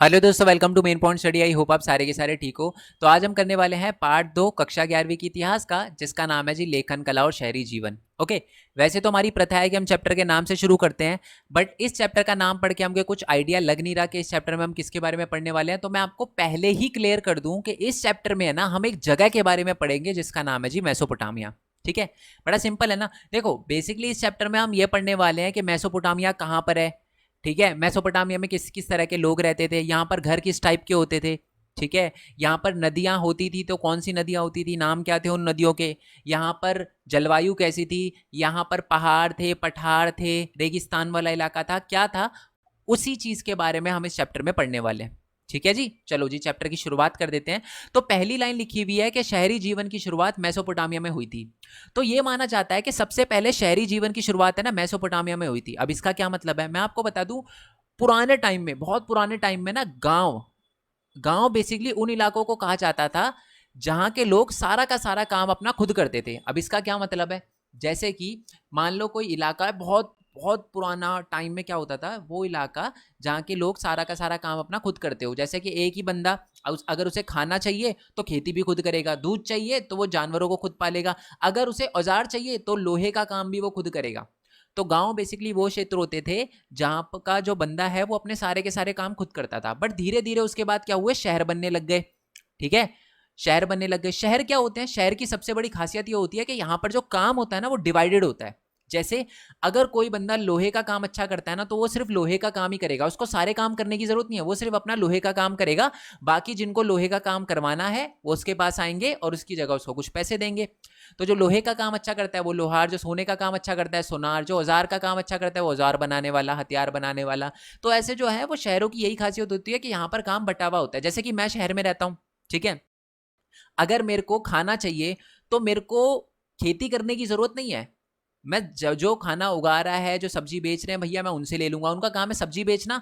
Hello दोस्तों, welcome to main point study. I hope आप सारे के सारे ठीक हो। तो आज हम करने वाले हैं पार्ट 2 कक्षा 11वीं की इतिहास का, जिसका नाम है जी लेखन कला और शहरी जीवन। ओके। वैसे तो हमारी प्रथा है कि हम चैप्टर के नाम से शुरू करते हैं, बट इस चैप्टर का नाम पढ़ के हमको कुछ आइडिया लग नहीं रहा कि इस चैप्टर में हम किसके बारे में पढ़ने वाले हैं। तो मैं आपको पहले ही क्लियर कर दूं कि इस चैप्टर में है ना, हम एक जगह के बारे में पढ़ेंगे जिसका नाम है जी मेसोपोटामिया। ठीक है। बड़ा सिंपल है ना। देखो, बेसिकली इस चैप्टर में हम ये पढ़ने वाले हैं कि मेसोपोटामिया कहाँ पर है। ठीक है। मेसोपोटामिया में किस किस तरह के लोग रहते थे, यहाँ पर घर किस टाइप के होते थे। ठीक है। यहाँ पर नदियाँ होती थी तो कौन सी नदियाँ होती थी, नाम क्या थे उन नदियों के। यहाँ पर जलवायु कैसी थी, यहाँ पर पहाड़ थे, पठार थे, रेगिस्तान वाला इलाका था, क्या था, उसी चीज के बारे में हम इस चैप्टर में पढ़ने वाले हैं। ठीक है जी। चलो जी, चैप्टर की शुरुआत कर देते हैं। तो पहली लाइन लिखी हुई है कि शहरी जीवन की शुरुआत मेसोपोटामिया में हुई थी। तो ये माना जाता है कि सबसे पहले शहरी जीवन की शुरुआत है ना मेसोपोटामिया में हुई थी। अब इसका क्या मतलब है मैं आपको बता दूं। पुराने टाइम में, बहुत पुराने टाइम में ना, गांव गांव बेसिकली उन इलाकों को कहा जाता था जहां के लोग सारा का सारा काम अपना खुद करते थे। अब इसका क्या मतलब है, जैसे कि मान लो कोई इलाका है, बहुत बहुत पुराना टाइम में क्या होता था, वो इलाका जहाँ के लोग सारा का सारा काम अपना खुद करते हो। जैसे कि एक ही बंदा अगर उसे खाना चाहिए तो खेती भी खुद करेगा, दूध चाहिए तो वो जानवरों को खुद पालेगा, अगर उसे औजार चाहिए तो लोहे का काम भी वो खुद करेगा। तो गांव बेसिकली वो क्षेत्र होते थे जहां का जो बंदा है वो अपने सारे के सारे काम खुद करता था। बट धीरे धीरे उसके बाद क्या हुए, शहर बनने लग गए। ठीक है। शहर बनने लग गए। शहर क्या होते हैं, शहर की सबसे बड़ी खासियत ये होती है कि यहाँ पर जो काम होता है ना वो डिवाइडेड होता है। जैसे अगर कोई बंदा लोहे का काम अच्छा करता है ना, तो वो सिर्फ लोहे का काम ही करेगा, उसको सारे काम करने की जरूरत नहीं है, वो सिर्फ अपना लोहे का काम करेगा। बाकी जिनको लोहे का काम करवाना है वो उसके पास आएंगे और उसकी जगह उसको कुछ पैसे देंगे। तो जो लोहे का काम अच्छा करता है वो लोहार, जो सोने का काम अच्छा करता है सोनार, जो औजार का काम अच्छा करता है वो औजार बनाने वाला, हथियार बनाने वाला। तो ऐसे जो है वो शहरों की यही खासियत होती है कि यहाँ पर काम बंटा हुआ होता है। जैसे कि मैं शहर में रहता हूँ। ठीक है। अगर मेरे को खाना चाहिए तो मेरे को खेती करने की जरूरत नहीं है। मैं जो खाना उगा रहा है, जो सब्जी बेच रहे हैं भैया, मैं उनसे ले लूंगा, उनका काम है सब्जी बेचना।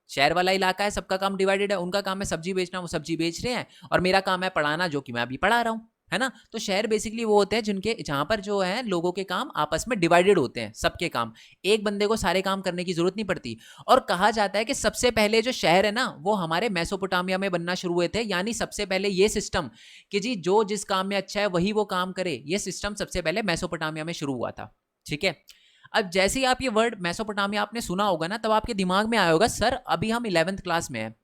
शहर वाला इलाका है, सबका काम डिवाइडेड है, उनका काम है सब्जी बेचना, वो सब्जी बेच रहे हैं, और मेरा काम है पढ़ाना, जो कि मैं अभी पढ़ा रहा हूँ, है ना। तो शहर बेसिकली वो होते हैं जिनके जहां पर जो है लोगों के काम आपस में डिवाइडेड होते हैं, सबके काम। एक बंदे को सारे काम करने की जरूरत नहीं पड़ती। और कहा जाता है कि सबसे पहले जो शहर है ना वो हमारे मेसोपोटामिया में बनना शुरू हुए थे। यानी सबसे पहले ये सिस्टम कि जी जो जिस काम में अच्छा है वही वो काम करे, ये सिस्टम सबसे पहले मेसोपोटामिया में शुरू हुआ था। ठीक है। अब जैसे ही आप ये वर्ड मेसोपोटामिया आपने सुना होगा ना, तब आपके दिमाग में आया होगा सर अभी हम 11th क्लास में हैं,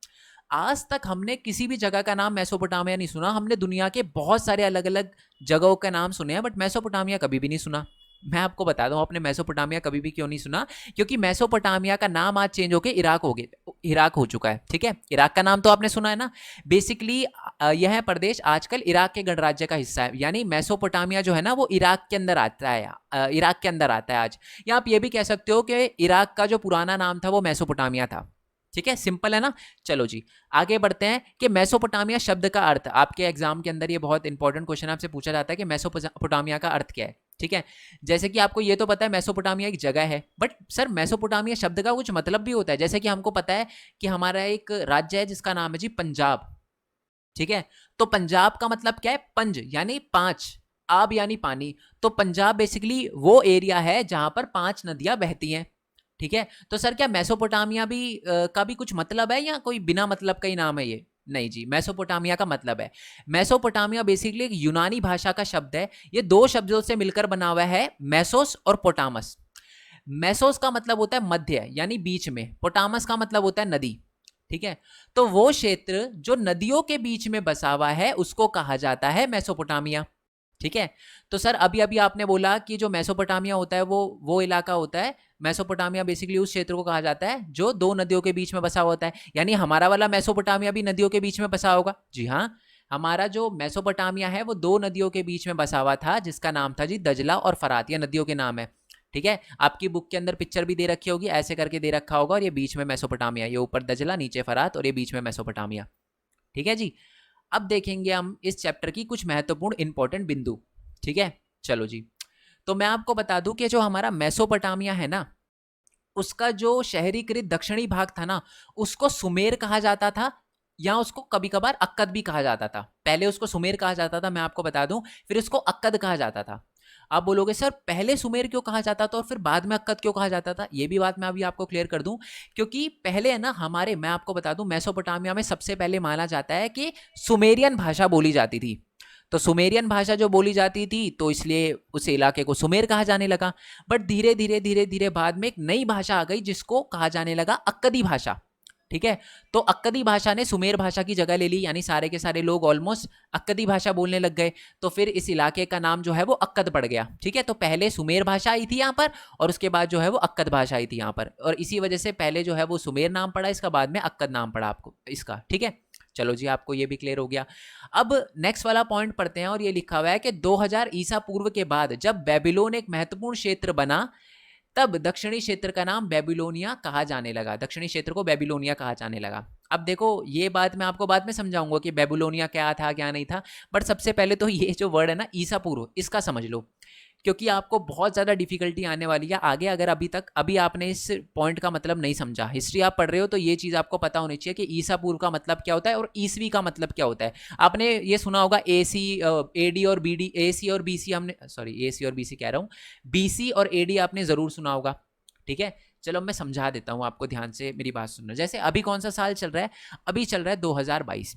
आज तक हमने किसी भी जगह का नाम मेसोपोटामिया नहीं सुना। हमने दुनिया के बहुत सारे अलग अलग जगहों का नाम सुने हैं, बट मेसोपोटामिया कभी भी नहीं सुना। मैं आपको बता दूं आपने मेसोपोटामिया कभी भी क्यों नहीं सुना, क्योंकि मेसोपोटामिया का नाम आज चेंज होकर इराक हो चुका है। ठीक है। इराक का नाम तो आपने सुना है ना। बेसिकली यह प्रदेश आजकल इराक के गणराज्य का हिस्सा है। यानी मेसोपोटामिया जो है ना वो इराक के अंदर आता है, इराक के अंदर आता है आज। या आप ये भी कह सकते हो कि इराक का जो पुराना नाम था वो मेसोपोटामिया था। ठीक है। सिंपल है ना। चलो जी, आगे बढ़ते हैं कि मेसोपोटामिया शब्द का अर्थ। आपके एग्जाम के अंदर ये बहुत इंपॉर्टेंट क्वेश्चन आपसे पूछा जाता है कि मेसोपोटामिया का अर्थ क्या है। ठीक है। जैसे कि आपको ये तो पता है मेसोपोटामिया एक जगह है, बट सर मेसोपोटामिया शब्द का कुछ मतलब भी होता है। जैसे कि हमको पता है कि हमारा एक राज्य है जिसका नाम है जी पंजाब। ठीक है। तो पंजाब का मतलब क्या है, पंज यानी पांच, आब यानी पानी। तो पंजाब बेसिकली वो एरिया है जहां पर 5 नदियां बहती हैं। ठीक है। तो सर क्या मेसोपोटामिया भी का भी कुछ मतलब है या कोई बिना मतलब का ही नाम है ये? नहीं जी, मेसोपोटामिया का मतलब है। मेसोपोटामिया बेसिकली एक यूनानी भाषा का शब्द है। ये दो शब्दों से मिलकर बना हुआ है, मेसोस और पोटामस। मेसोस का मतलब होता है मध्य यानी बीच में, पोटामस का मतलब होता है नदी। ठीक है। तो वो क्षेत्र जो नदियों के बीच में बसा हुआ है उसको कहा जाता है मेसोपोटामिया। ठीक है। तो सर अभी अभी आपने बोला कि जो मेसोपोटामिया होता है वो इलाका होता है। मेसोपोटामिया बेसिकली उस क्षेत्र को कहा जाता है जो दो नदियों के बीच में बसा हुआ होता है। यानी हमारा वाला मेसोपोटामिया भी नदियों के बीच में बसा होगा। जी हाँ। हमारा जो मेसोपोटामिया है वो दो नदियों के बीच में बसा हुआ था, जिसका नाम था जी दजला और फरात। ये नदियों के नाम है। ठीक है। आपकी बुक के अंदर पिक्चर भी दे रखी होगी, ऐसे करके दे रखा होगा, और ये बीच में मेसोपोटामिया, ये ऊपर दजला नीचे फरात और ये बीच में मेसोपोटामिया। ठीक है जी। अब देखेंगे हम इस चैप्टर की कुछ महत्वपूर्ण इंपॉर्टेंट बिंदु। ठीक है। चलो जी। तो मैं आपको बता दूं कि जो हमारा मेसोपोटामिया है ना, उसका जो शहरीकृत दक्षिणी भाग था ना, उसको सुमेर कहा जाता था, या उसको कभी कभार अक्कद भी कहा जाता था। पहले उसको सुमेर कहा जाता था, मैं आपको बता दूं, फिर उसको अक्कद कहा जाता था। आप बोलोगे सर पहले सुमेर क्यों कहा जाता था और फिर बाद में अक्कद क्यों कहा जाता था? ये भी बात मैं अभी आपको क्लियर कर दूं, क्योंकि पहले है ना हमारे, मैं आपको बता दूं, मेसोपोटामिया में सबसे पहले माना जाता है कि सुमेरियन भाषा बोली जाती थी। तो सुमेरियन भाषा जो बोली जाती थी तो इसलिए उस इलाके को सुमेर कहा जाने लगा। बट धीरे धीरे धीरे धीरे बाद में एक नई भाषा आ गई जिसको कहा जाने लगा अक्कदी भाषा। ठीक है, तो अक्कदी भाषा ने सुमेर भाषा की जगह ले ली, यानी सारे के सारे लोग ऑलमोस्ट अक्कदी भाषा बोलने लग गए। तो फिर इस इलाके का नाम जो है वो अक्कद पड़ गया। ठीक है, तो पहले सुमेर भाषा आई थी यहाँ पर और उसके बाद जो है वो अक्कद भाषा आई थी यहाँ पर, और इसी वजह से पहले जो है वो सुमेर नाम पड़ा, इसका बाद में अक्कद नाम पड़ा आपको इसका। ठीक है, चलो जी, आपको ये भी क्लियर हो गया। अब नेक्स्ट वाला पॉइंट पढ़ते हैं, और ये लिखा हुआ है कि 2000 ईसा पूर्व के बाद जब बेबीलोन एक महत्वपूर्ण क्षेत्र बना, तब दक्षिणी क्षेत्र का नाम बेबीलोनिया कहा जाने लगा। दक्षिणी क्षेत्र को बेबीलोनिया कहा जाने लगा। अब देखो, ये बात मैं आपको बाद में समझाऊंगा कि बेबीलोनिया क्या था क्या नहीं था, बट सबसे पहले तो ये जो वर्ड है ना ईसा पूर्व, इसका समझ लो, क्योंकि आपको बहुत ज़्यादा डिफिकल्टी आने वाली है आगे। अगर अभी आपने इस पॉइंट का मतलब नहीं समझा, हिस्ट्री आप पढ़ रहे हो, तो ये चीज़ आपको पता होनी चाहिए कि ईसा पूर्व का मतलब क्या होता है और ईसवी का मतलब क्या होता है। आपने ये सुना होगा AD और BD, AC और BC, हमने सॉरी AC और BC कह रहा हूँ, BC और AD आपने ज़रूर सुना होगा। ठीक है, चलो मैं समझा देता हूँ आपको, ध्यान से मेरी बात सुनना। जैसे अभी कौन सा साल चल रहा है? अभी चल रहा है 2022।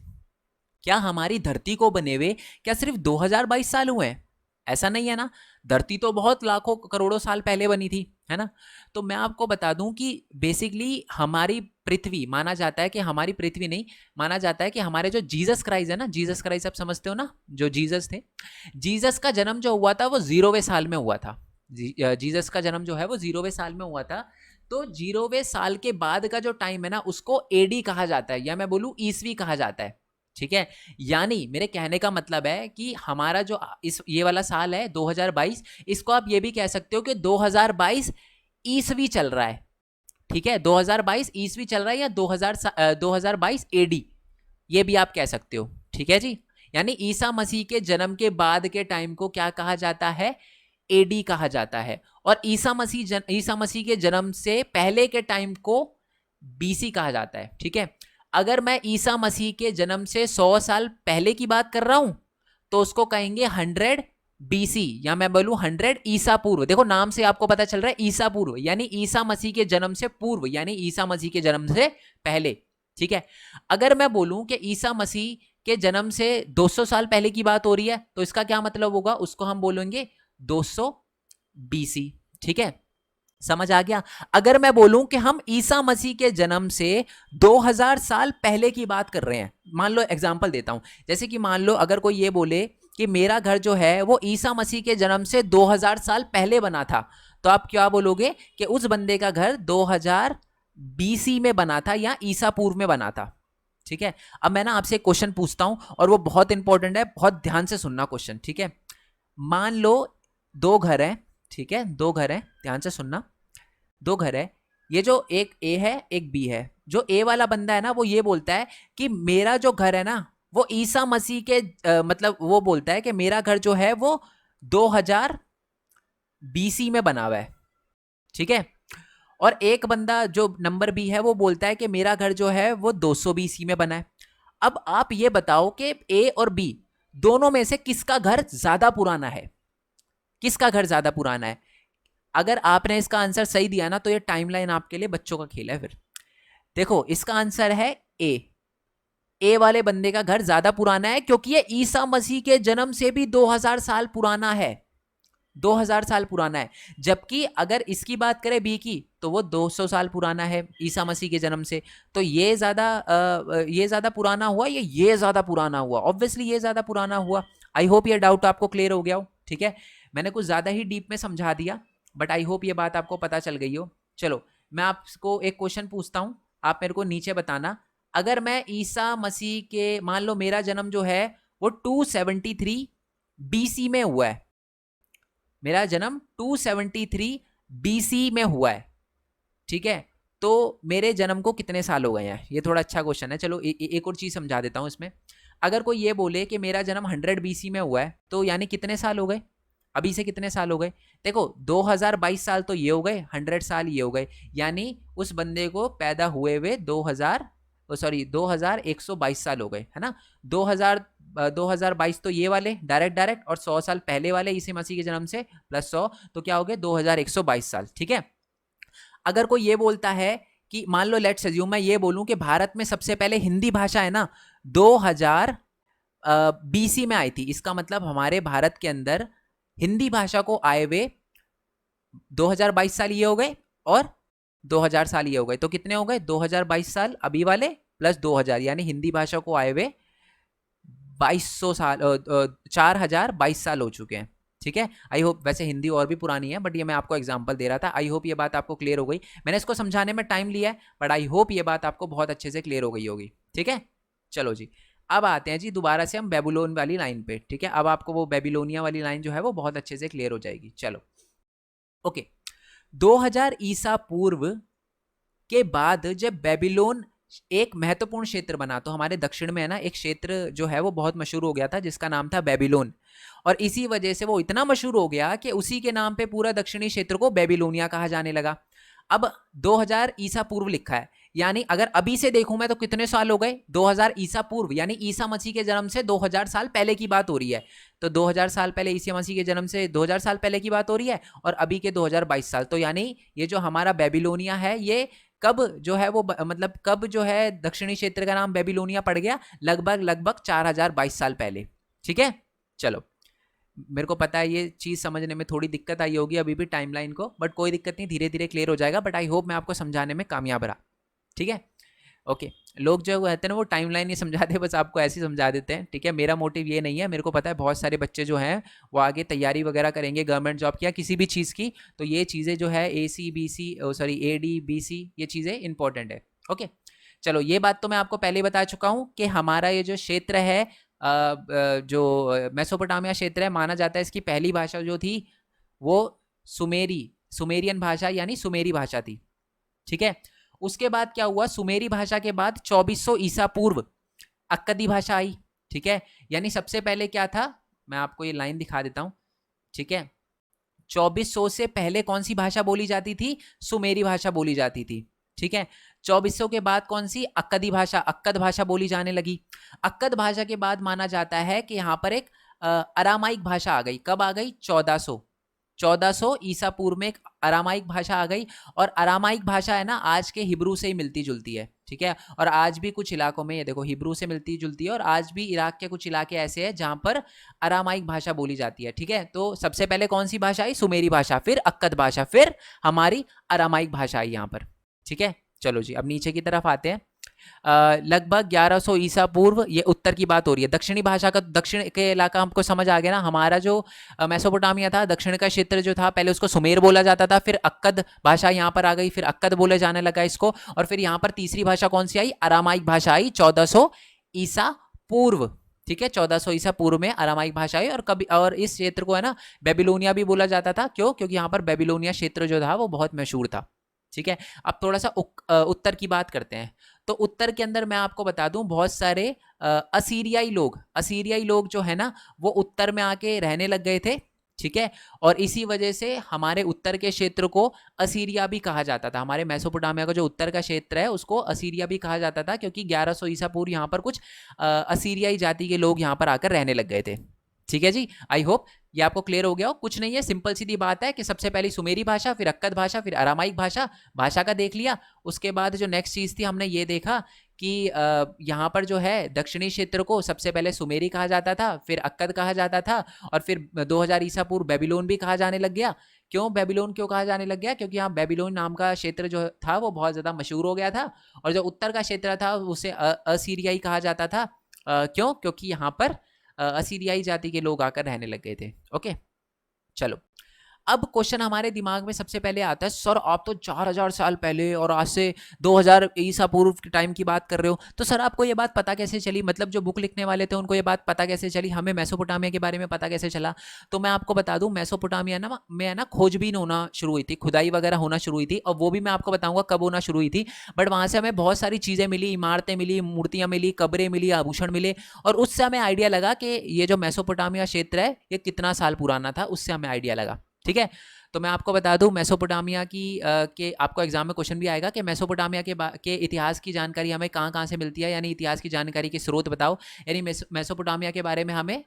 क्या हमारी धरती को बने हुए क्या सिर्फ 2022 साल हुए हैं? ऐसा नहीं है ना, धरती तो बहुत लाखों करोड़ों साल पहले बनी थी, है ना। तो मैं आपको बता दूं कि बेसिकली हमारी पृथ्वी, माना जाता है कि हमारी पृथ्वी नहीं, माना जाता है कि हमारे जो जीसस क्राइस्ट है ना, जीसस क्राइस्ट आप समझते हो ना, जो जीसस थे, जीसस का जन्म जो हुआ था वो 0वें साल में हुआ था। जीसस का जन्म जो है वो 0वें साल में हुआ था। तो 0वें साल के बाद का जो टाइम है ना उसको AD कहा जाता है, या मैं बोलूं ईसवी कहा जाता है। ठीक है, यानी मेरे कहने का मतलब है कि हमारा जो ये वाला साल है 2022, इसको आप ये भी कह सकते हो कि 2022 ईसवी चल रहा है। ठीक है, 2022 ईसवी चल रहा है, या 2022 AD, ये भी आप कह सकते हो। ठीक है जी, यानी ईसा मसीह के जन्म के बाद के टाइम को क्या कहा जाता है? AD कहा जाता है। और ईसा मसीह के जन्म से पहले के टाइम को BC कहा जाता है। ठीक है, अगर मैं ईसा मसीह के जन्म से 100 साल पहले की बात कर रहा हूं तो उसको कहेंगे 100 BC, या मैं बोलूं 100 ईसा पूर्व। देखो नाम से आपको पता चल रहा है ईसा पूर्व, यानी ईसा मसीह के जन्म से पूर्व, यानी ईसा मसीह के जन्म से पहले। ठीक है, अगर मैं बोलूं कि ईसा मसीह के जन्म से 200 साल पहले की बात हो रही है तो इसका क्या मतलब होगा? उसको हम बोलेंगे 200 BC। ठीक है, समझ आ गया। अगर मैं बोलूं कि हम ईसा मसीह के जन्म से 2000 साल पहले की बात कर रहे हैं, मान लो एग्जांपल देता हूं, जैसे कि मान लो अगर कोई ये बोले कि मेरा घर जो है वो ईसा मसीह के जन्म से 2000 साल पहले बना था, तो आप क्या बोलोगे? कि उस बंदे का घर 2000 BC में बना था या ईसा पूर्व में बना था। ठीक है, अब मैं ना आपसे एक क्वेश्चन पूछता हूं और वो बहुत इंपॉर्टेंट है, बहुत ध्यान से सुनना क्वेश्चन। ठीक है, मान लो 2 घर हैं। ठीक है, 2 घर हैं, ध्यान से सुनना। 2 घर है, ये जो एक A है एक B है। जो A वाला बंदा है ना वो ये बोलता है कि मेरा जो घर है ना वो ईसा मसीह के मतलब वो बोलता है कि मेरा घर जो है वो 2000 BC में बना हुआ है। ठीक है, और एक बंदा जो नंबर B है वो बोलता है कि मेरा घर जो है वो 200 BC में बना है। अब आप ये बताओ कि A और B दोनों में से किसका घर ज्यादा पुराना है? किसका घर ज्यादा पुराना है? अगर आपने इसका आंसर सही दिया ना तो ये टाइमलाइन आपके लिए बच्चों का खेल है। फिर देखो इसका आंसर है ए वाले बंदे का घर ज्यादा पुराना है, क्योंकि ये ईसा मसीह के जन्म से भी 2000 साल पुराना है। 2000 साल पुराना है। जबकि अगर इसकी बात करें बी की तो वो 200 साल पुराना है ईसा मसीह के जन्म से। तो ये ज्यादा पुराना हुआ या ये ज्यादा पुराना हुआ? ऑब्वियसली ये ज्यादा पुराना हुआ। आई होप ये डाउट आपको क्लियर हो गया हो। ठीक है, मैंने कुछ ज्यादा ही डीप में समझा दिया, बट आई होप ये बात आपको पता चल गई हो। चलो मैं आपको एक क्वेश्चन पूछता हूं, आप मेरे को नीचे बताना। अगर मैं ईसा मसीह के, मान लो मेरा जन्म जो है वो 273 BC में हुआ है, मेरा जन्म 273 BC में हुआ है। ठीक है, तो मेरे जन्म को कितने साल हो गए हैं? ये थोड़ा अच्छा क्वेश्चन है। चलो एक और चीज समझा देता हूं इसमें। अगर कोई ये बोले कि मेरा जन्म 100 BC में हुआ है तो यानी कितने साल हो गए? अभी से कितने साल हो गए? देखो 2022 साल तो ये हो गए, 100 साल ये हो गए, यानी उस बंदे को पैदा हुए हुए 2122 साल हो गए, है ना। 2022 तो ये वाले डायरेक्ट और 100 साल पहले वाले ईसा मसीह के जन्म से प्लस 100 तो क्या हो गए 2122 साल। ठीक है, अगर कोई ये बोलता है कि मान लो लेट्स अज्यूम मैं ये बोलूं कि भारत में सबसे पहले हिंदी भाषा है ना 2000 बीसी में आई थी, इसका मतलब हमारे भारत के अंदर हिंदी भाषा को आए हुए 2022 साल ये हो गए और 2000 साल ये हो गए, तो कितने हो गए 2022 साल अभी वाले प्लस 2000, यानी हिंदी भाषा को आए हुए 2200 साल 4022 साल हो चुके हैं। ठीक है, आई होप, वैसे हिंदी और भी पुरानी है बट ये मैं आपको एग्जांपल दे रहा था। आई होप ये बात आपको क्लियर हो गई, मैंने इसको समझाने में टाइम लिया है बट आई होप ये बात आपको बहुत अच्छे से क्लियर हो गई होगी। ठीक है, चलो जी, अब आते हैं जी दोबारा से हम बेबीलोन वाली लाइन पे। ठीक है, अब आपको वो बेबीलोनिया वाली लाइन जो है वो बहुत अच्छे से क्लियर हो जाएगी। चलो ओके, 2000 ईसा पूर्व के बाद जब बेबीलोन एक महत्वपूर्ण क्षेत्र बना, तो हमारे दक्षिण में है ना एक क्षेत्र जो है वो बहुत मशहूर हो गया था जिसका नाम था बेबीलोन, और इसी वजह से वो इतना मशहूर हो गया कि उसी के नाम पे पूरा दक्षिणी क्षेत्र को बेबीलोनिया कहा जाने लगा। अब 2000 ईसा पूर्व लिखा है, यानी अगर अभी से देखूं मैं तो कितने साल हो गए 2000 ईसा पूर्व, यानी ईसा मसीह के जन्म से 2000 साल पहले की बात हो रही है। तो 2000 साल पहले ईसा मसीह के जन्म से 2000 साल पहले की बात हो रही है और अभी के 2022 साल, तो यानी ये जो हमारा बेबीलोनिया है ये कब जो है वो मतलब कब जो है दक्षिणी क्षेत्र का नाम बेबीलोनिया पड़ गया, लगभग 4022 साल पहले। ठीक है, चलो मेरे को पता है ये चीज़ समझने में थोड़ी दिक्कत आई होगी अभी भी टाइमलाइन को, बट कोई दिक्कत नहीं, धीरे धीरे क्लियर हो जाएगा, बट आई होप मैं आपको समझाने में कामयाब रहा। ठीक है, ओके, लोग जो कहते हैं ना वो टाइमलाइन नहीं समझाते, बस आपको ऐसे ही समझा देते हैं। ठीक है, मेरा मोटिव ये नहीं है, मेरे को पता है बहुत सारे बच्चे जो हैं वो आगे तैयारी वगैरह करेंगे गवर्नमेंट जॉब की या किसी भी चीज़ की, तो ये चीज़ें जो है AD BC ये चीज़ें इंपॉर्टेंट है। ओके, चलो ये बात तो मैं आपको पहले ही बता चुका हूँ कि हमारा ये जो क्षेत्र है जो मेसोपोटामिया क्षेत्र है, माना जाता है इसकी पहली भाषा जो थी वो सुमेरियन भाषा यानी सुमेरी भाषा थी। ठीक है, उसके बाद क्या हुआ, सुमेरी भाषा के बाद 2400 ईसा पूर्व अक्कदी भाषा आई। ठीक है, यानी सबसे पहले क्या था, मैं आपको ये लाइन दिखा देता हूं। ठीक है, 2400 से पहले कौन सी भाषा बोली जाती थी, सुमेरी भाषा बोली जाती थी। ठीक है, 2400 के बाद कौन सी, अक्कदी भाषा, अक्कद भाषा बोली जाने लगी। अक्कद भाषा के बाद माना जाता है कि यहाँ पर एक अरामाइक भाषा आ गई। कब आ गई, 1400 ईसा पूर्व में एक अरामाइक भाषा आ गई, और अरामाइक भाषा है ना आज के हिब्रू से ही मिलती जुलती है। ठीक है, और आज भी कुछ इलाकों में ये देखो हिब्रू से मिलती जुलती है, और आज भी इराक के कुछ इलाके ऐसे हैं जहां पर अरामाइक भाषा बोली जाती है। ठीक है, तो सबसे पहले कौन सी भाषा आई, सुमेरी भाषा, फिर अक्कद भाषा, फिर हमारी अरामाइक भाषा आई यहाँ पर। ठीक है, चलो जी अब नीचे की तरफ आते हैं। लगभग 1100 ईसा पूर्व, ये उत्तर की बात हो रही है। दक्षिणी भाषा का, दक्षिण के इलाका हमको समझ आ गया ना, हमारा जो मेसोपोटामिया था, दक्षिण का क्षेत्र जो था, पहले उसको सुमेर बोला जाता था, फिर अक्कद भाषा यहाँ पर आ गई, फिर अक्कद बोले जाने लगा इसको, और फिर यहाँ पर तीसरी भाषा कौन सी आई, अरामाइक भाषा आई 1400 ईसा पूर्व। ठीक है, 1400 ईसा पूर्व में अरामाइक भाषा आई, और कभी और इस क्षेत्र को है ना बेबीलोनिया भी बोला जाता था। क्यों, क्योंकि यहाँ पर बेबीलोनिया क्षेत्र जो था वो बहुत मशहूर था। ठीक है, अब थोड़ा सा उत्तर की बात करते हैं। तो उत्तर के अंदर मैं आपको बता दूं बहुत सारे असीरियाई लोग जो है ना वो उत्तर में आके रहने लग गए थे। ठीक है, और इसी वजह से हमारे उत्तर के क्षेत्र को असीरिया भी कहा जाता था। हमारे मेसोपोटामिया का जो उत्तर का क्षेत्र है उसको असीरिया भी कहा जाता था, क्योंकि 1100 ईसा पूर्व यहाँ पर कुछ असीरियाई जाति के लोग यहाँ पर आकर रहने लग गए थे। ठीक है जी, आई होप ये आपको क्लियर हो गया हो। कुछ नहीं है, सिंपल सीधी बात है कि सबसे पहले सुमेरी भाषा, फिर अक्कद भाषा, फिर अरामाइक भाषा, भाषा का देख लिया। उसके बाद जो नेक्स्ट चीज़ थी हमने ये देखा कि यहाँ पर जो है दक्षिणी क्षेत्र को सबसे पहले सुमेरी कहा जाता था, फिर अक्कद कहा जाता था, और फिर 2000 ईसा पूर्व बेबीलोन भी कहा जाने लग गया। क्यों बेबीलोन क्यों कहा जाने लग गया, क्योंकि यहाँ बेबीलोन नाम का क्षेत्र जो था वो बहुत ज़्यादा मशहूर हो गया था, और जो उत्तर का क्षेत्र था उसे असीरियाई कहा जाता था। क्यों, क्योंकि यहाँ पर असीरियाई जाति के लोग आकर रहने लग गए थे। ओके, चलो अब क्वेश्चन हमारे दिमाग में सबसे पहले आता है, सर आप तो 4000 साल पहले और आज से 2000 ईसा पूर्व के टाइम की बात कर रहे हो, तो सर आपको ये बात पता कैसे चली, मतलब जो बुक लिखने वाले थे उनको ये बात पता कैसे चली, हमें मेसोपोटामिया के बारे में पता कैसे चला। तो मैं आपको बता दूं मेसोपोटामिया ना में है ना खोजबीन होना शुरू हुई थी, खुदाई वगैरह होना शुरू हुई थी, और वो भी मैं आपको बताऊंगा कब होना शुरू हुई थी। बट वहां से हमें बहुत सारी चीज़ें मिली, इमारतें मिली, मूर्तियाँ मिली, कब्रें मिली, आभूषण मिले, और उससे हमें आइडिया लगा कि ये जो मेसोपोटामिया क्षेत्र है ये कितना साल पुराना था, उससे हमें आइडिया लगा। ठीक है, तो मैं आपको बता दूं मेसोपोटामिया की के आपको एग्जाम में क्वेश्चन भी आएगा कि मेसोपोटामिया के इतिहास की जानकारी हमें कहाँ कहाँ से मिलती है, यानी इतिहास की जानकारी के स्रोत बताओ, यानी मेसोपोटामिया के बारे में हमें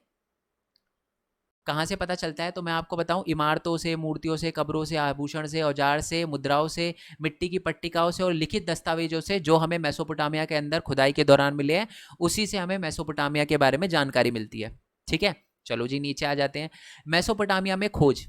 कहाँ से पता चलता है। तो मैं आपको बताऊं, इमारतों से, मूर्तियों से, कब्रों से, आभूषण से, औजार से, मुद्राओं से, मिट्टी की पट्टिकाओं से और लिखित दस्तावेजों से जो हमें मेसोपोटामिया के अंदर खुदाई के दौरान मिले हैं, उसी से हमें मेसोपोटामिया के बारे में जानकारी मिलती है। ठीक है, चलो जी नीचे आ जाते हैं। मेसोपोटामिया में खोज।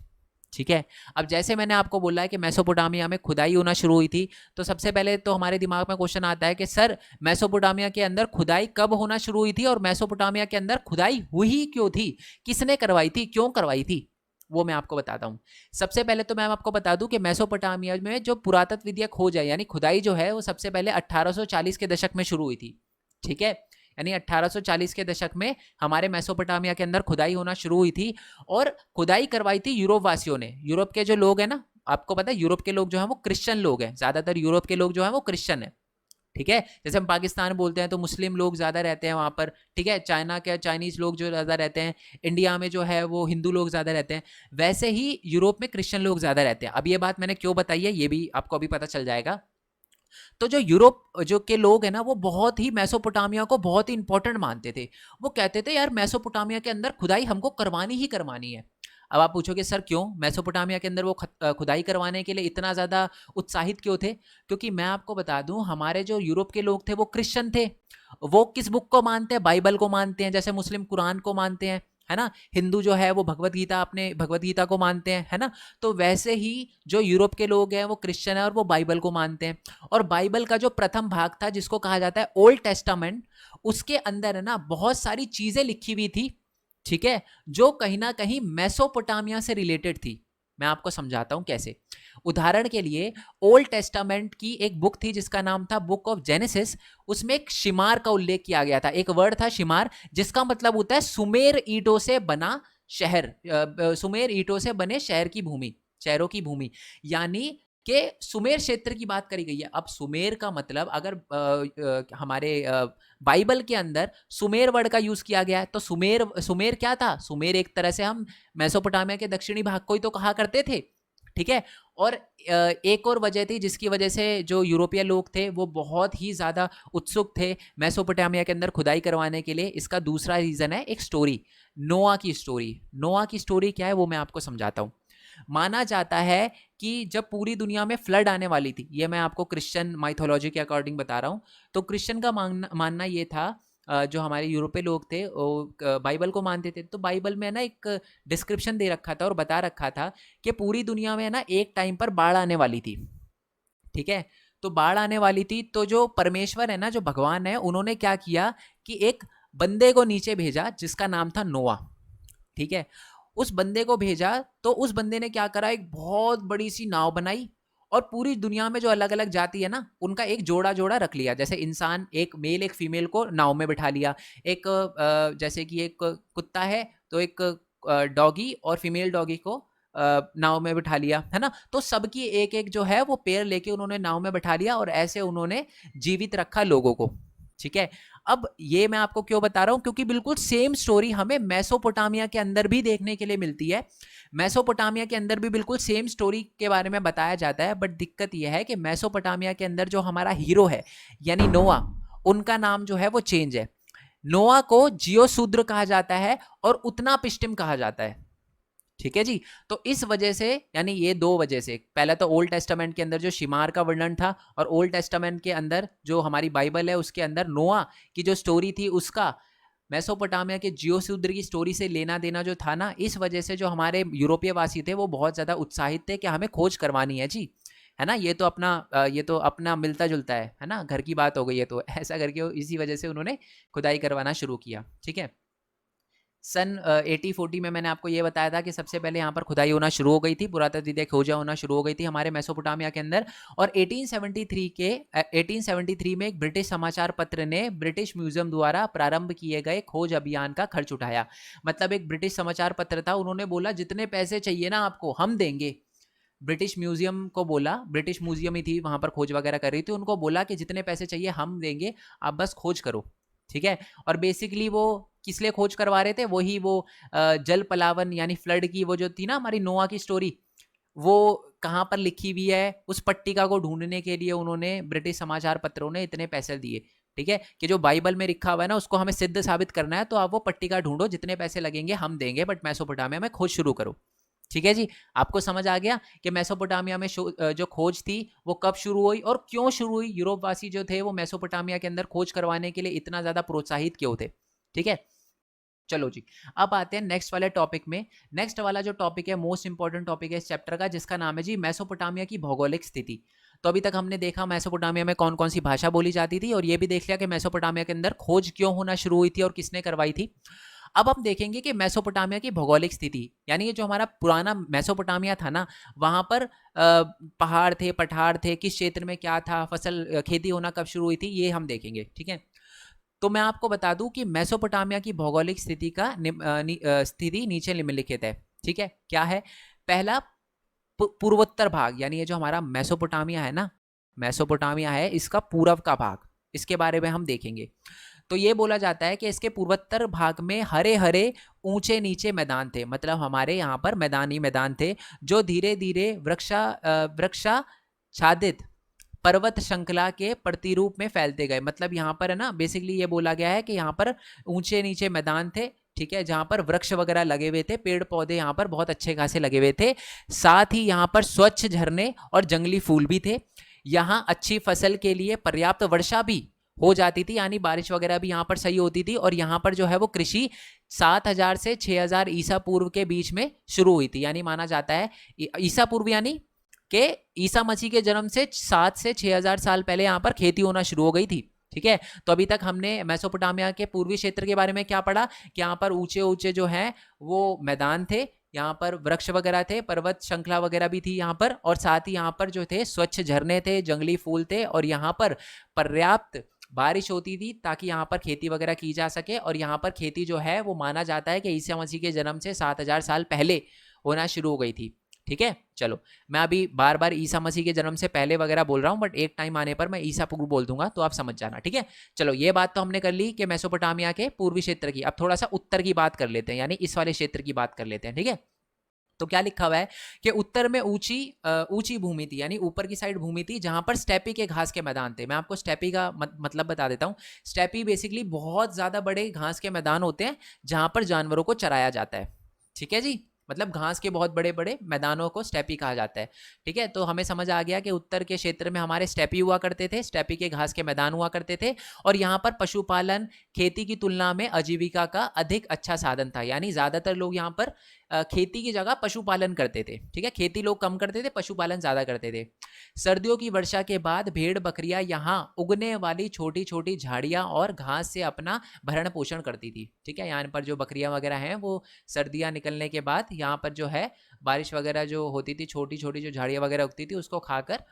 ठीक है, अब जैसे मैंने आपको बोला है कि मेसोपोटामिया में खुदाई होना शुरू हुई थी, तो सबसे पहले तो हमारे दिमाग में क्वेश्चन आता है कि सर मेसोपोटामिया के अंदर खुदाई कब होना शुरू हुई थी और मेसोपोटामिया के अंदर खुदाई हुई क्यों थी, किसने करवाई थी, क्यों करवाई थी, वो मैं आपको बताता हूं। सबसे पहले तो मैं आपको बता दूं कि मेसोपोटामिया में जो पुरातत्व विद्या खोज है यानी खुदाई जो है वो सबसे पहले 1840 के दशक में शुरू हुई थी। ठीक है, यानी 1840 के दशक में हमारे मेसोपोटामिया के अंदर खुदाई होना शुरू हुई थी और खुदाई करवाई थी यूरोप वासियों ने। यूरोप के जो लोग हैं ना, आपको पता है यूरोप के लोग जो हैं वो क्रिश्चियन लोग हैं, ज्यादातर यूरोप के लोग जो हैं वो क्रिश्चियन है। ठीक है, जैसे हम पाकिस्तान बोलते हैं तो मुस्लिम लोग ज्यादा रहते हैं वहां पर। ठीक है, चाइना के चाइनीज लोग जो ज्यादा रहते हैं, इंडिया में जो है वो हिंदू लोग ज्यादा रहते हैं, वैसे ही यूरोप में क्रिश्चियन लोग ज्यादा रहते हैं। अब ये बात मैंने क्यों बताई है ये भी आपको अभी पता चल जाएगा। तो जो यूरोप जो के लोग हैं ना वो बहुत ही मेसोपोटामिया को बहुत ही इंपॉर्टेंट मानते थे। वो कहते थे यार मेसोपोटामिया के अंदर खुदाई हमको करवानी ही करवानी है। अब आप पूछोगे सर क्यों मेसोपोटामिया के अंदर वो खुदाई करवाने के लिए इतना ज़्यादा उत्साहित क्यों थे? क्योंकि मैं आपको बता दूं हमारे जो यूरोप के लोग थे वो क्रिश्चियन थे। वो किस बुक को मानते हैं? बाइबल को मानते हैं। जैसे मुस्लिम कुरान को मानते हैं, है ना, हिंदू जो है वो भगवत गीता, अपने भगवत गीता को मानते हैं, है ना। तो वैसे ही जो यूरोप के लोग हैं वो क्रिश्चियन है और वो बाइबल को मानते हैं। और बाइबल का जो प्रथम भाग था जिसको कहा जाता है ओल्ड टेस्टामेंट, उसके अंदर है ना बहुत सारी चीजें लिखी हुई थी। ठीक है, जो कहीं ना कहीं मेसोपोटामिया से रिलेटेड थी। मैं आपको समझाता हूं कैसे। उदाहरण के लिए ओल्ड टेस्टामेंट की एक बुक थी जिसका नाम था बुक ऑफ जेनेसिस। उसमें एक शिमार का उल्लेख किया गया था। एक वर्ड था शिमार, जिसका मतलब होता है सुमेर ईंटों से बना शहर, सुमेर ईंटों से बने शहर की भूमि, शहरों की भूमि, यानी कि सुमेर क्षेत्र की बात करी गई है। अब सुमेर का मतलब अगर हमारे बाइबल के अंदर सुमेर वर्ड का यूज किया गया है, तो सुमेर सुमेर क्या था? सुमेर एक तरह से हम मेसोपोटामिया के दक्षिणी भाग को ही तो कहा करते थे। ठीक है, और एक और वजह थी जिसकी वजह से जो यूरोपीय लोग थे वो बहुत ही ज़्यादा उत्सुक थे मेसोपोटामिया के अंदर खुदाई करवाने के लिए। इसका दूसरा रीज़न है एक स्टोरी, नोआ की स्टोरी। नोआ की स्टोरी क्या है वो मैं आपको समझाता हूँ। माना जाता है कि जब पूरी दुनिया में फ्लड आने वाली थी, ये मैं आपको क्रिश्चियन माइथोलॉजी के अकॉर्डिंग बता रहा हूँ, तो क्रिश्चियन का मानना ये था, जो हमारे यूरोपीय लोग थे वो बाइबल को मानते थे। तो बाइबल में ना एक डिस्क्रिप्शन दे रखा था और बता रखा था कि पूरी दुनिया में ना एक टाइम पर बाढ़ आने वाली थी। ठीक है, तो बाढ़ आने वाली थी, तो जो परमेश्वर है ना, जो भगवान है, उन्होंने क्या किया कि एक बंदे को नीचे भेजा जिसका नाम था नोआ। ठीक है, उस बंदे को भेजा, तो उस बंदे ने क्या करा, एक बहुत बड़ी सी नाव बनाई और पूरी दुनिया में जो अलग अलग जाति है ना उनका एक जोड़ा जोड़ा रख लिया। जैसे इंसान, एक मेल एक फीमेल को नाव में बिठा लिया। एक जैसे कि एक कुत्ता है तो एक डॉगी और फीमेल डॉगी को नाव में बिठा लिया, है ना। तो सबकी एक एक जो है वो पेयर लेके उन्होंने नाव में बिठा लिया और ऐसे उन्होंने जीवित रखा लोगों को। ठीक है, अब ये मैं आपको क्यों बता रहा हूं, क्योंकि बिल्कुल सेम स्टोरी हमें मेसोपोटामिया के अंदर भी देखने के लिए मिलती है। मेसोपोटामिया के अंदर भी बिल्कुल सेम स्टोरी के बारे में बताया जाता है, बट दिक्कत यह है कि मेसोपोटामिया के अंदर जो हमारा हीरो है यानी नोआ, उनका नाम जो है वो चेंज है। नोआ को जियोशूद्र कहा जाता है और उतना पिष्टिम कहा जाता है। ठीक है जी, तो इस वजह से, यानी ये दो वजह से, पहला तो ओल्ड टेस्टामेंट के अंदर जो शिमार का वर्णन था और ओल्ड टेस्टामेंट के अंदर जो हमारी बाइबल है उसके अंदर नोआ की जो स्टोरी थी उसका मेसोपोटामिया के जियोशूद्र की स्टोरी से लेना देना जो था ना, इस वजह से जो हमारे यूरोपीय वासी थे वो बहुत ज़्यादा उत्साहित थे कि हमें खोज करवानी है जी, है ना। ये तो अपना मिलता जुलता है ना, घर की बात हो गई है, तो ऐसा करके इसी वजह से उन्होंने खुदाई करवाना शुरू किया। ठीक है, सन 8040 में मैंने आपको ये बताया था कि सबसे पहले यहाँ पर खुदाई होना शुरू हो गई थी, पुरातत्व विद्या खोजा होना शुरू हो गई थी हमारे मेसोपोटामिया के अंदर। और 1873 में एक ब्रिटिश समाचार पत्र ने ब्रिटिश म्यूजियम द्वारा प्रारंभ किए गए खोज अभियान का खर्च उठाया। मतलब एक ब्रिटिश समाचार पत्र था, उन्होंने बोला जितने पैसे चाहिए ना आपको हम देंगे। ब्रिटिश म्यूजियम को बोला, ब्रिटिश म्यूजियम ही थी वहां पर खोज वगैरह कर रही थी, उनको बोला कि जितने पैसे चाहिए हम देंगे, आप बस खोज करो। ठीक है, और बेसिकली वो किस लिए खोज करवा रहे थे, वही वो जल पलावन यानी फ्लड की वो जो थी ना हमारी नोआ की स्टोरी, वो कहाँ पर लिखी हुई है, उस पट्टिका को ढूंढने के लिए उन्होंने ब्रिटिश समाचार पत्रों ने इतने पैसे दिए। ठीक है, कि जो बाइबल में लिखा हुआ है ना उसको हमें सिद्ध साबित करना है, तो आप वो पट्टिका ढूंढो, जितने पैसे लगेंगे हम देंगे, बट मेसोपोटामिया में खोज शुरू करो। ठीक है जी, आपको समझ आ गया कि मेसोपोटामिया में जो खोज थी वो कब शुरू हुई और क्यों शुरू हुई, यूरोप वासी जो थे वो मेसोपोटामिया के अंदर खोज करवाने के लिए इतना ज्यादा प्रोत्साहित क्यों थे। ठीक है, चलो जी, अब आते हैं नेक्स्ट वाले टॉपिक में। नेक्स्ट वाला जो टॉपिक है मोस्ट इंपॉर्टेंट टॉपिक है इस चैप्टर का, जिसका नाम है जी मेसोपोटामिया की भौगोलिक स्थिति। तो अभी तक हमने देखा मेसोपोटामिया में कौन कौन सी भाषा बोली जाती थी, और ये भी देख लिया कि मेसोपोटामिया के अंदर खोज क्यों होना शुरू हुई थी और किसने करवाई थी। अब हम देखेंगे कि मेसोपोटामिया की भौगोलिक स्थिति, यानी ये जो हमारा पुराना मेसोपोटामिया था ना, वहां पर पहाड़ थे, पठार थे, किस क्षेत्र में क्या था, फसल खेती होना कब शुरू हुई थी, ये हम देखेंगे। ठीक है, तो मैं आपको बता दूं कि मेसोपोटामिया की भौगोलिक स्थिति का स्थिति नीचे निम्नलिखित है। ठीक है, क्या है, पहला पूर्वोत्तर भाग, यानी ये जो हमारा मेसोपोटामिया है ना, मेसोपोटामिया है इसका पूर्व का भाग, इसके बारे में हम देखेंगे। तो ये बोला जाता है कि इसके पूर्वोत्तर भाग में हरे हरे ऊंचे नीचे मैदान थे, मतलब हमारे यहाँ पर मैदानी मैदान थे, जो धीरे धीरे वृक्षाच्छादित पर्वत श्रृंखला के प्रतिरूप में फैलते गए। मतलब यहाँ पर है ना, बेसिकली ये बोला गया है कि यहाँ पर ऊंचे नीचे मैदान थे, ठीक है, जहाँ पर वृक्ष वगैरह लगे हुए थे, पेड़ पौधे यहाँ पर बहुत अच्छे खासे लगे हुए थे, साथ ही यहाँ पर स्वच्छ झरने और जंगली फूल भी थे। यहाँ अच्छी फसल के लिए पर्याप्त वर्षा भी हो जाती थी, यानी बारिश वगैरह भी यहाँ पर सही होती थी। और यहाँ पर जो है वो कृषि 7000 से 6000 ईसा पूर्व के बीच में शुरू हुई थी, यानी माना जाता है ईसा पूर्व यानी कि ईसा मसीह के जन्म से 7 से 6000 साल पहले यहाँ पर खेती होना शुरू हो गई थी। ठीक है, तो अभी तक हमने मेसोपोटामिया के पूर्वी क्षेत्र के बारे में क्या पढ़ा कि यहाँ पर ऊंचे ऊंचे जो है वो मैदान थे, यहाँ पर वृक्ष वगैरह थे, पर्वत श्रृंखला वगैरह भी थी यहाँ पर, और साथ ही यहाँ पर जो थे स्वच्छ झरने थे, जंगली फूल थे, और यहाँ पर पर्याप्त बारिश होती थी ताकि यहाँ पर खेती वगैरह की जा सके। और यहाँ पर खेती जो है वो माना जाता है कि ईसा मसीह के जन्म से 7000 साल पहले होना शुरू हो गई थी। ठीक है, चलो, मैं अभी बार बार ईसा मसीह के जन्म से पहले वगैरह बोल रहा हूँ, बट एक टाइम आने पर मैं ईसा पूर्व बोल दूंगा, तो आप समझ जाना। ठीक है, चलो, ये बात तो हमने कर ली कि मेसोपोटामिया के पूर्वी क्षेत्र की। अब थोड़ा सा उत्तर की बात कर लेते हैं, यानी इस वाले क्षेत्र की बात कर लेते हैं। ठीक है, तो क्या लिखा हुआ है कि उत्तर में ऊंची भूमि थी, यानी ऊपर की साइड भूमि थी, जहां पर स्टेपी के घास के मैदान थे। मैं आपको स्टेपी का मतलब बता देता हूं। स्टेपी बेसिकली बहुत ज्यादा बड़े घास के मैदान होते हैं जहां पर जानवरों को चराया जाता है। ठीक है जी, मतलब घास के बहुत बड़े बड़े मैदानों को स्टेपी कहा जाता है। ठीक है, तो हमें समझ आ गया कि उत्तर के क्षेत्र में हमारे स्टेपी हुआ करते थे, स्टेपी के घास के मैदान हुआ करते थे, और यहाँ पर पशुपालन खेती की तुलना में आजीविका का अधिक अच्छा साधन था, यानी ज्यादातर लोग यहाँ पर खेती की जगह पशुपालन करते थे। ठीक है, खेती लोग कम करते थे, पशुपालन ज्यादा करते थे। सर्दियों की वर्षा के बाद भेड़ बकरियां यहाँ उगने वाली छोटी छोटी झाड़ियां और घास से अपना भरण पोषण करती थी। ठीक है, यहाँ पर जो बकरियां वगैरह हैं वो सर्दियां निकलने के बाद यहाँ पर जो है बारिश वगैरह जो होती थी, छोटी छोटी जो झाड़ियां वगैरह उगती थी, उसको खाकर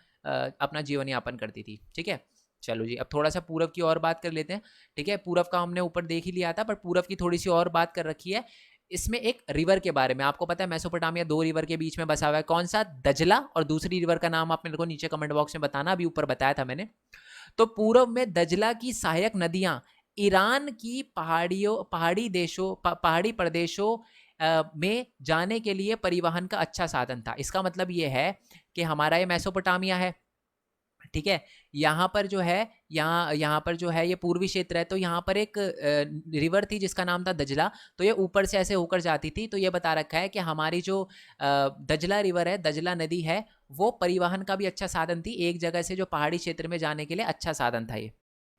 अपना जीवन यापन करती थी। ठीक है, चलो जी, अब थोड़ा सा पूरब की और बात कर लेते हैं। ठीक है, पूरब का हमने ऊपर देख ही लिया था, पर पूरब की थोड़ी सी और बात कर रखी है। इसमें एक रिवर के बारे में आपको पता है, मेसोपोटामिया 2 रिवर के बीच में बसा हुआ है। कौन सा? दजला, और दूसरी रिवर का नाम आप मेरे को नीचे कमेंट बॉक्स में बताना, अभी ऊपर बताया था मैंने। तो पूर्व में दजला की सहायक नदियां ईरान की पहाड़ी प्रदेशों में जाने के लिए परिवहन का अच्छा साधन था। इसका मतलब ये है कि हमारा ये मेसोपोटामिया है, ठीक है, यहाँ पर जो है यहाँ पर जो है ये पूर्वी क्षेत्र है, तो यहाँ पर एक रिवर थी जिसका नाम था दजला। तो ये ऊपर से ऐसे होकर जाती थी। तो ये बता रखा है कि हमारी जो दजला रिवर है, दजला नदी है, वो परिवहन का भी अच्छा साधन थी, एक जगह से जो पहाड़ी क्षेत्र में जाने के लिए अच्छा साधन था ये।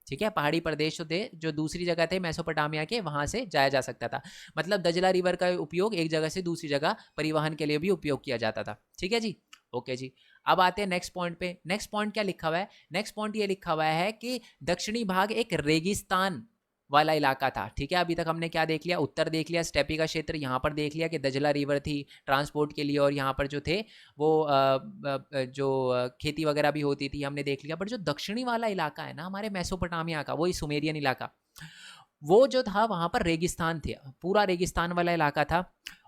ठीक है, पहाड़ी प्रदेश थे जो दूसरी जगह थे मेसोपोटामिया के, वहां से जाया जा सकता था। मतलब दजला रिवर का उपयोग एक जगह से दूसरी जगह परिवहन के लिए भी उपयोग किया जाता था। ठीक है जी, ओके जी। अब आते हैं नेक्स्ट पॉइंट पे। नेक्स्ट पॉइंट क्या लिखा हुआ है? नेक्स्ट पॉइंट ये लिखा हुआ है कि दक्षिणी भाग एक रेगिस्तान वाला इलाका था। ठीक है, अभी तक हमने क्या देख लिया? उत्तर देख लिया, स्टेपी का क्षेत्र, यहाँ पर देख लिया कि दजला रिवर थी ट्रांसपोर्ट के लिए, और यहाँ पर जो थे वो जो खेती वगैरह भी होती थी, हमने देख लिया। पर जो दक्षिणी वाला इलाका है ना हमारे मेसोपोटामिया का, वही सुमेरियन इलाका, वो जो था वहाँ पर रेगिस्तान थे, पूरा रेगिस्तान वाला इलाका था।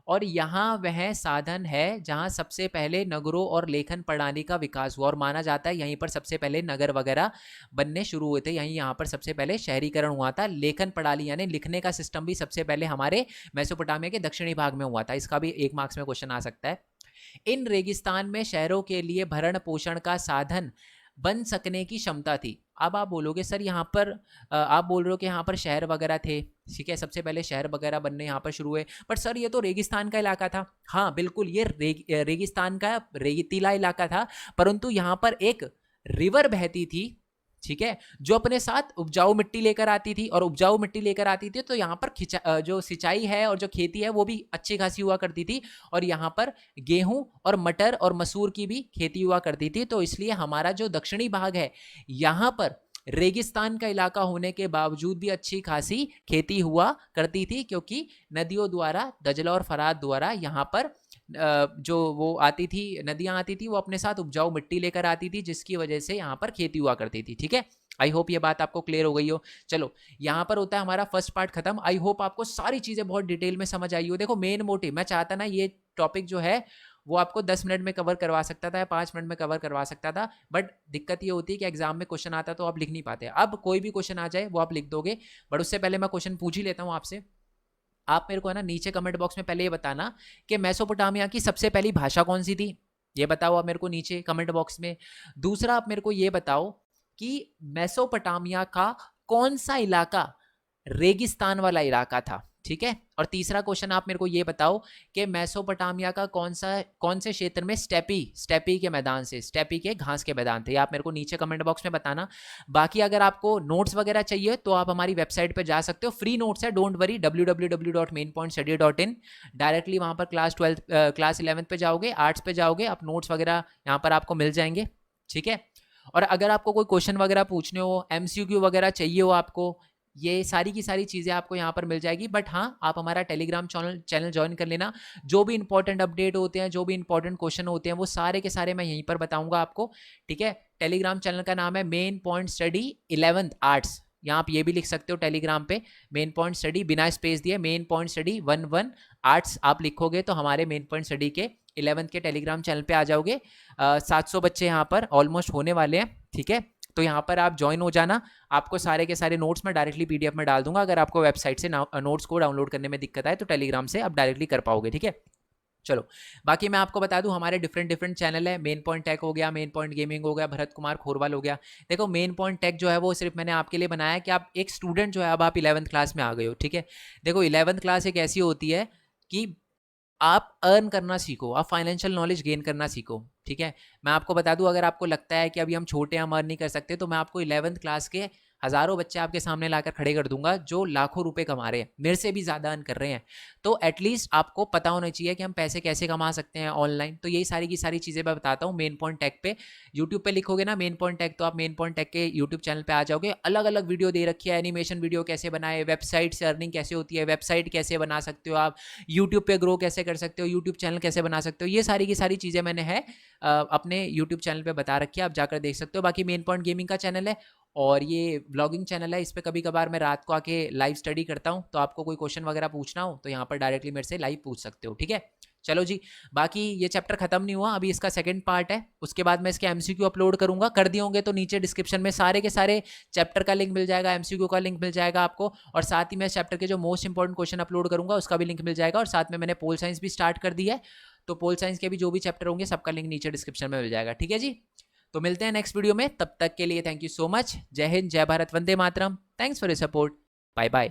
और यहाँ वह साधन है जहाँ सबसे पहले नगरों और लेखन प्रणाली का विकास हुआ, और माना जाता है यहीं पर सबसे पहले नगर वगैरह बनने शुरू हुए थे, यहीं यहाँ पर सबसे पहले शहरीकरण हुआ था। लेखन प्रणाली यानी लिखने का सिस्टम भी सबसे पहले हमारे मेसोपोटामिया के दक्षिणी भाग में हुआ था। इसका भी 1 मार्क्स में क्वेश्चन आ सकता है। इन रेगिस्तान में शहरों के लिए भरण पोषण का साधन बन सकने की क्षमता थी। अब आप बोलोगे सर यहाँ पर आप बोल रहे हो कि यहाँ पर शहर वगैरह थे, ठीक है, सबसे पहले शहर वगैरह बनने यहाँ पर शुरू हुए, बट सर ये तो रेगिस्तान का इलाका था। हाँ बिल्कुल, ये रेगिस्तान का रेतीला इलाका था, परंतु यहाँ पर एक रिवर बहती थी, ठीक है, जो अपने साथ उपजाऊ मिट्टी लेकर आती थी, और उपजाऊ मिट्टी लेकर आती थी तो यहाँ पर जो सिंचाई है और जो खेती है वो भी अच्छी खासी हुआ करती थी, और यहाँ पर गेहूं और मटर और मसूर की भी खेती हुआ करती थी। तो इसलिए हमारा जो दक्षिणी भाग है यहाँ पर रेगिस्तान का इलाका होने के बावजूद भी अच्छी खासी खेती हुआ करती थी, क्योंकि नदियों द्वारा, दजला और फरात द्वारा यहाँ पर जो वो आती थी, नदियां आती थी, वो अपने साथ उपजाऊ मिट्टी लेकर आती थी, जिसकी वजह से यहाँ पर खेती हुआ करती थी। ठीक है, आई होप ये बात आपको क्लियर हो गई हो। चलो यहाँ पर होता है हमारा फर्स्ट पार्ट खत्म। आई होप आपको सारी चीजें बहुत डिटेल में समझ आई हो। देखो मेन मोटिव, मैं चाहता ना ये टॉपिक जो है वो आपको 10 मिनट में कवर करवा सकता था या 5 मिनट में कवर करवा सकता था, बट दिक्कत ये होती है कि एग्जाम में क्वेश्चन आता तो आप लिख नहीं पाते। अब कोई भी क्वेश्चन आ जाए वो आप लिख दोगे, बट उससे पहले मैं क्वेश्चन पूछ ही लेता हूँ आपसे। आप मेरे को है ना नीचे कमेंट बॉक्स में पहले ये बताना कि मेसोपोटामिया की सबसे पहली भाषा कौन सी थी, ये बताओ आप मेरे को नीचे कमेंट बॉक्स में। दूसरा आप मेरे को ये बताओ कि मेसोपोटामिया का कौन सा इलाका रेगिस्तान वाला इलाका था, ठीक है। और तीसरा क्वेश्चन आप मेरे को ये बताओ कि मेसोपोटामिया का कौन से क्षेत्र में स्टेपी के मैदान से, स्टेपी के घास के मैदान थे, आप मेरे को नीचे कमेंट बॉक्स में बताना। बाकी अगर आपको नोट्स वगैरह चाहिए तो आप हमारी वेबसाइट पे जा सकते हो, फ्री नोट्स है, डोंट वरी, www.mainpointstudy.in। डायरेक्टली वहां पर क्लास 11 पे जाओगे, आर्ट्स पे जाओगे, आप नोट्स वगैरह यहाँ पर आपको मिल जाएंगे, ठीक है। और अगर आपको कोई क्वेश्चन वगैरह पूछने हो, MCQ वगैरह चाहिए हो आपको, ये सारी की सारी चीज़ें आपको यहाँ पर मिल जाएगी। बट हाँ, आप हमारा टेलीग्राम चैनल ज्वाइन कर लेना, जो भी इंपॉर्टेंट अपडेट होते हैं, जो भी इंपॉर्टेंट क्वेश्चन होते हैं, वो सारे के सारे मैं यहीं पर बताऊंगा आपको, ठीक है। टेलीग्राम चैनल का नाम है main point study 11th arts, यहाँ आप ये भी लिख सकते हो टेलीग्राम पे, मेन पॉइंट स्टडी बिना स्पेस दिए, मेन पॉइंट स्टडी 11 आर्ट्स आप लिखोगे तो हमारे मेन पॉइंट स्टडी के 11th के टेलीग्राम चैनल पे आ जाओगे। 700 बच्चे यहाँ पर ऑलमोस्ट होने वाले हैं, ठीक है। तो यहाँ पर आप ज्वाइन हो जाना, आपको सारे के सारे नोट्स मैं डायरेक्टली PDF में डाल दूंगा। अगर आपको वेबसाइट से नोट्स को डाउनलोड करने में दिक्कत आए तो टेलीग्राम से आप डायरेक्टली कर पाओगे, ठीक है। चलो बाकी मैं आपको बता दूं, हमारे डिफरेंट चैनल है, मेन पॉइंट टेक हो गया, मेन पॉइंट गेमिंग हो गया, भरत कुमार खोरवाल हो गया। देखो मेन पॉइंट टेक जो है वो सिर्फ मैंने आपके लिए बनाया कि आप एक स्टूडेंट जो है, अब आप 11th क्लास में आ गए हो, ठीक है। देखो 11th क्लास एक ऐसी होती है कि आप अर्न करना सीखो, आप फाइनेंशियल नॉलेज गेन करना सीखो, ठीक है। मैं आपको बता दूं, अगर आपको लगता है कि अभी हम छोटे, हम अर्न नहीं कर सकते, तो मैं आपको 11th क्लास के हज़ारों बच्चे आपके सामने लाकर खड़े कर दूंगा जो लाखों रुपए कमा रहे हैं, मेरे से भी ज़्यादा अर्न कर रहे हैं। तो एटलीस्ट आपको पता होना चाहिए कि हम पैसे कैसे कमा सकते हैं ऑनलाइन। तो यही सारी की सारी चीज़ें मैं बताता हूँ मेन पॉइंट टेक पे। यूट्यूब पे लिखोगे ना मेन पॉइंट टेक, तो आप मेन पॉइंट टेक के यूट्यूब चैनल पे आ जाओगे। अलग अलग वीडियो दे रखी है, एनिमेशन वीडियो कैसे बनाए, वेबसाइट से अर्निंग कैसे होती है, वेबसाइट कैसे बना सकते हो आप, यूट्यूब पे ग्रो कैसे कर सकते हो, यूट्यूब चैनल कैसे बना सकते हो, ये सारी की सारी चीज़ें मैंने है अपने यूट्यूब चैनल पे बता रखी है, आप जाकर देख सकते हो। बाकी मेन पॉइंट गेमिंग का चैनल है और ये व्लॉगिंग चैनल है, इस पर कभी कभार मैं रात को आके लाइव स्टडी करता हूँ, तो आपको कोई क्वेश्चन वगैरह पूछना हो तो यहाँ पर डायरेक्टली मेरे से लाइव पूछ सकते हो, ठीक है। चलो जी, बाकी ये चैप्टर खत्म नहीं हुआ, अभी इसका सेकंड पार्ट है, उसके बाद मैं इसके MCQ अपलोड करूंगा। कर दिए होंगे तो नीचे डिस्क्रिप्शन में सारे के सारे चैप्टर का लिंक मिल जाएगा, MCQ का लिंक मिल जाएगा आपको, और साथ ही मैं चैप्टर के जो मोस्ट इंपॉर्टेंट क्वेश्चन अपलोड करूंगा उसका भी लिंक मिल जाएगा। और साथ में मैंने पोल साइंस भी स्टार्ट कर दी है, तो पोल साइंस के भी जो भी चैप्टर होंगे सबका लिंक नीचे डिस्क्रिप्शन में मिल जाएगा, ठीक है जी। तो मिलते हैं नेक्स्ट वीडियो में, तब तक के लिए थैंक यू सो मच। जय हिंद, जय Bharat, Vande Mataram. Thanks for your support, bye bye.